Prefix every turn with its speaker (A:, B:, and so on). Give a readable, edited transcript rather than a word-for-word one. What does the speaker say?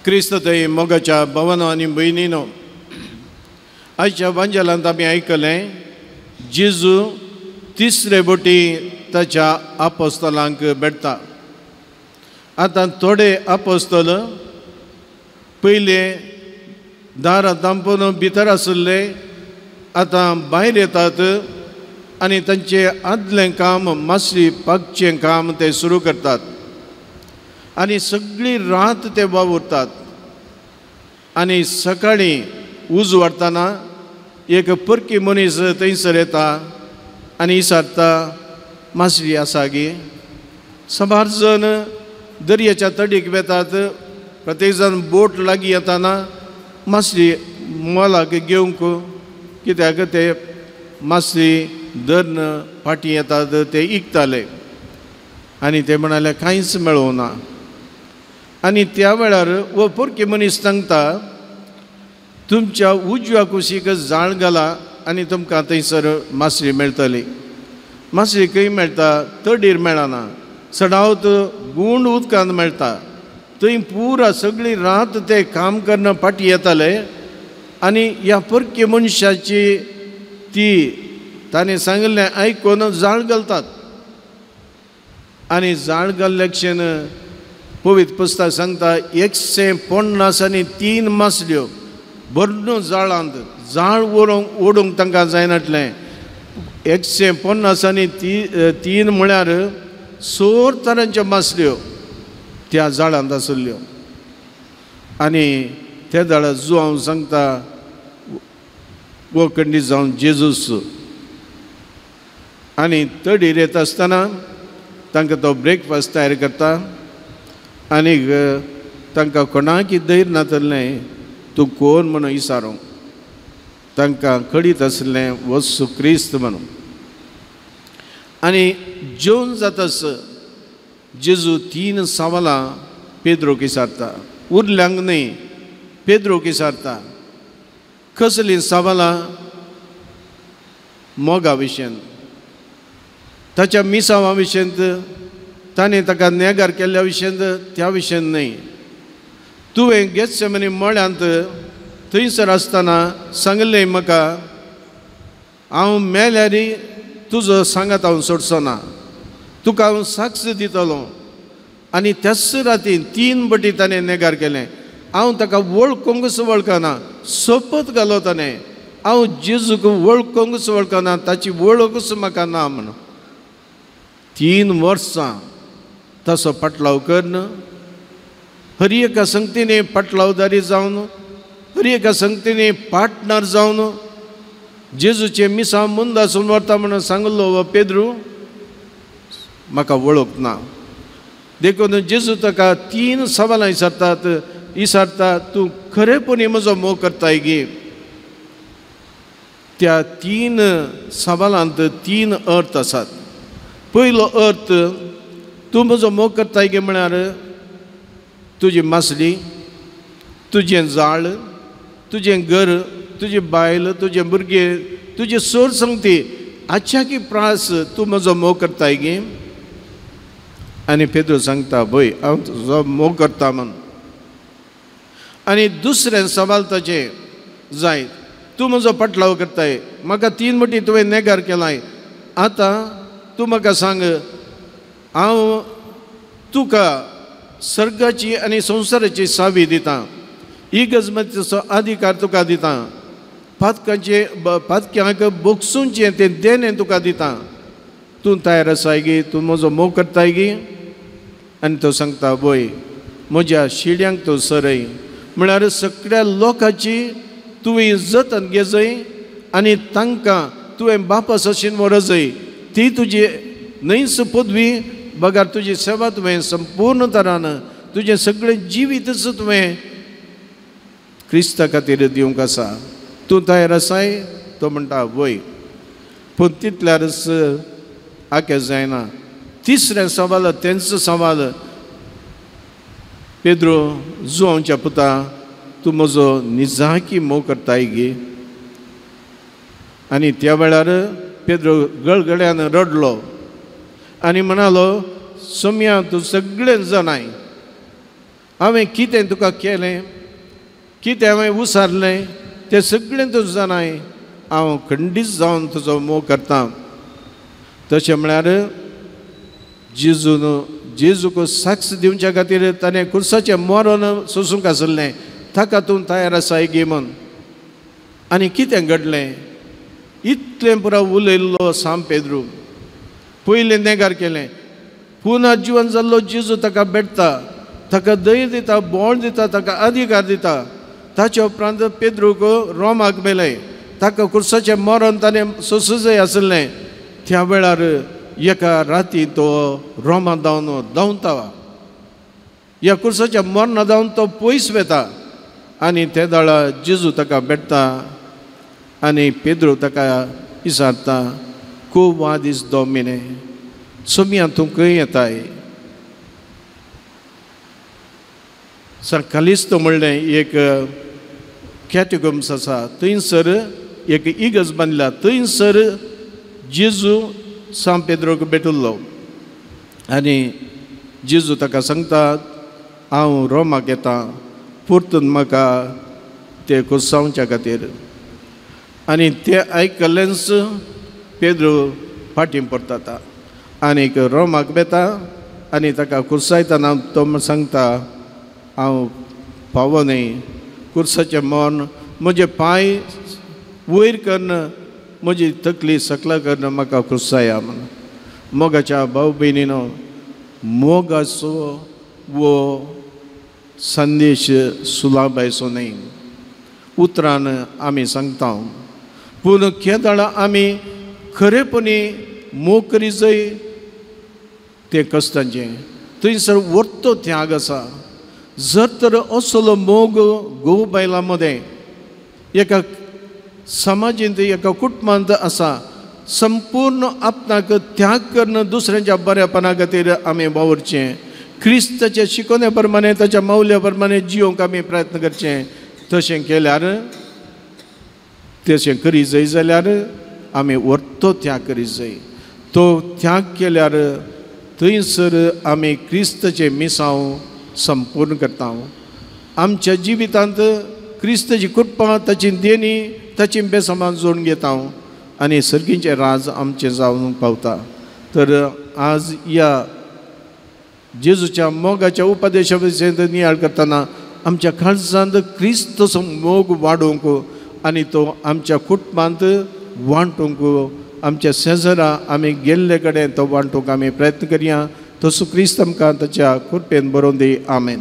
A: क्रिस्त थंय मोगाच्या भावांनो आनी भयणींनो, आयच्या वांजेलांत आमी आयकलें जेजू तिसरे बोटी ताच्या आपोस्तलांक भेटता. आतां थोडे आपोस्तल पयले दारां तांपोवन भितर आसले आतां भायर येतात आनी तांचें आदलें काम मासली पागचें काम ते सुरू करतात आनी सगळी रात ते वावुरतात. आनी सकाळीं उज वाडटना एक परकी मनीस थंयसर येता आनी विचारता, मासली आसा गे? सबार जण दर्याच्या तडीक वेतात. प्रत्येक जण बोट लागीं येताना मासली मोलाक घेवंक, कित्याक ते मासली धरण फाटीं येतात ते इकताले. आनी ते म्हणाले कांयच मेळोंक ना. आनी त्या वेळार वो परकी मनीस सांगता, तुमच्या उजव्या कुशीक जाळ घाला आनी तुमकां थंयसर मासली मेळटली. मासली खंय मेळटा? तडीर मेळना, सडावत गुंड उदकांत मेळटा. थंय पुरा सगळी रात ते काम करना फाटीं येताले. आनी ह्या परकी मनशाची ताणें सांगिल्लें आयकून जाळ घालतात. आनी जाळ घाल्ल्याक्षेन पवित्र पुस्तक सांगता 153 मासल्यो भरून जाळांत, जाळ ओडूंक तांकां जायनाटलें. 153 म्हळ्यार 100 तरांच्यो मासल्यो त्या जाळांत आसल्यो. आनी त्या दाळा हांव सांगता वो खंडीत जावन जेजूस. आनी तडीर येता आसतना तांकां तो ब्रेकफास्ट तयार करता. आनीक तांकां कोणाकय धैर्य नातलें तूं कोण म्हणून विचारूंक. तांकां कळीत आसलें वस्सू क्रिस्त म्हणून. आनी जेवण जातास जेजू 3 सवालां पेद्रोक विचारता. उरल्यांक न्ही, पेद्रोक विचारता. कसलीं सवालां? मोगा विशयेंत, ताच्या मिसांवा विशयेंत, ताणें ताका नेगार केल्ल्या विशयेंत, त्या विशयेंत न्ही. तुवें गेत्सेमनी मळ्यांत थंयसर आसतना सांगलें म्हाका, हांव मेल्यार तुजो सांगात हांव सोडचो ना, तुका हांव साक्ष दितलो. आनी त्याच रातीन 3 बटी ताणें नेगार केलें. हांव ताका वळखोंकूच वळखना, सोपत घालो ताणें. हांव जेजूक वळखोंकूच वळखना, ताची वळखूच म्हाका ना म्हणून. 3 वर्सां तसो पाटलाव करन, हर एका संगतीने पाटलावदारी जावन, हर एका संगतीने पार्टनर जावन जेजूचे मिसां मुंद आसून व्हरता म्हणून सांगलो हो पेद्रू म्हाका वळख ना. देखून जेजू ताका 3 सवालां विचारता, तूं खरेपणी म्हजो मोग करताय गे? त्या 3 सवालांत 3 अर्थ आसात. पयलो अर्थ, तूं म्हजो मोग करताय गे म्हळ्यार तुजी मासली, तुजें जाळ, तुजें घर, तुजी बायल, तुजे भुरगे, तुजे सोर संगती, आच्याकी प्रास तूं म्हजो मोग करताय गे? आनी पेद्रू सांगता, भय हांव तुजो मोग करता म्हूण. आनी दुसरें सवाल ताचें जाय, तूं म्हजो पाटलाव करताय, म्हाका 3 बटी तुवें नेगार केलाय, आतां तूं म्हाका सांग, हांव तुका सर्गाची आनी संवसाराची सावी दिता, इगजमतीचो अधिकार तुका दिता, पातक्यांक बोगसूंचें तें देणें तुका दिता. तूं तयार आसाय गे? तूं म्हजो मोग करताय गे? आनी तो सांगता, भय म्हज्या शिड्यांक तूं सरय, म्हळ्यार सगळ्या लोकांची तुवें जतन घेजय आनी तांकां तुवें बापास अशें व्हरजय. ती तुजी न्हयच पदवी, बगार तुजी सेवा तुवें संपूर्ण तरान, तुजें सगळें जिवीतच तुवें क्रिस्ता खातीर दिवंक आसा. तूं तयार आसाय? तो म्हणटा, वय. पूण तितल्यारच आख्या जायना. तिसरें सवाल, तेंचो सवाल, पेद्रू जुआंवच्या पुता, तूं म्हजो निजाकी मोग करताय गे? आनी त्या वेळार पेद्रू गळगड्यान रडलो आनी म्हणालो, सोम्या तूं सगळें जाणाय, हांवें कितें तुका केलें, कितें हांवें उसारलें तें सगळें तुजें जाणाय, हांव खंडीत जावन तुजो मोग करतां. तशें म्हळ्यार जेजूक साक्ष दिवच्या खातीर ताणें क्रुसाचें मरण सोंसूंक आसलें, ताका तूं तयार आसा गे म्हूण. आनी कितें घडलें, इतलें पुरो उलयल्लो सांब पेद्रू पयलें नेगार केलें. पुना जिवन जाल्लो जेजू ताका भेटता, ताका दय दिता, बोळ दिता, ताका अधिकार दिता. ताचे उपरांत पेद्रूक रोमाक मेलय, ताका क्रुसाचें मरण ताणें सोंसूं जाय आसलें. त्या वेळार एका राती तो रोमा धांवता, ह्या क्रुसाच्या मरणा धांवन तो पयस वेता. आनी ते दाळा जेजू ताका भेटता आनी पेद्रू ताका विचारता, को वादीस दोमिने, सोमिया तूं खंय येताय. कालिस्तो म्हणलें एक कॅटेगम्स आसा, थंयसर एक इगज बांदला, थंयसर जेजू सांब पेद्रूक भेटुल्लो. आनी जेजू ताका सांगता, हांव रोमाक येता, परतून म्हाका ते कुसावच्या खातीर. आनी ते आयकलेंच पेद्रू फाटीं परता आनीक रोमाक बेता. आनी ताका कुर्सायतना तो सांगता, हांव पावो न्ही, कुर्साचें मरण, म्हजे पांय वयर करन, म्हजी तकली सकला करन म्हाका कुर्साया म्हूण. मोगाच्या भाव भयणीनो, मोगाचो वो संदेश सुलाभायचो न्ही, उतरान आमी सांगता. पूण केदाळा आमी खरेपणी मोग करी जाय ते कश्टांचे. थंयसर वर्तो त्याग आसा. जर तर असलो मोग घोव बायलां मदें एका समाजींत, एका कुटुंबांत आसा, संपूर्ण आपणाक त्याग करून दुसऱ्यांच्या बऱ्यापणा खातीर आमी वावरचें, क्रिस्ताच्या शिकोवण्या प्रमाणे, ताच्या मौल्या प्रमाणे जियोंक आमी प्रयत्न करचें. तशें केल्यार, तशें करी जाय जाल्यार आमी वर्तो त्याग करी जाय. तो त्याग केल्यार थंयसर आमी क्रिस्ताचें मिसांव संपूर्ण करता. आमच्या जिवितांत क्रिस्ताची कृपा, ताची देणी, ताची बेसमान जोडून घेता आनी सर्गीचें राज आमचें जावन पावता. तर आज ह्या जेजूच्या मोगाच्या उपदेशा विशीं नियाळ करतना आमच्या काळजांत क्रिस्ताचो मोग वाडोवंक आनी तो आमच्या कुटुंबांत वांटूंक, आमच्या शेजारा आमी गेल्ले कडेन तो वांटूंक आमी प्रयत्न करया. तसो क्रिस्त आमकां ताच्या कृपेन बरोवन दी. आमेन.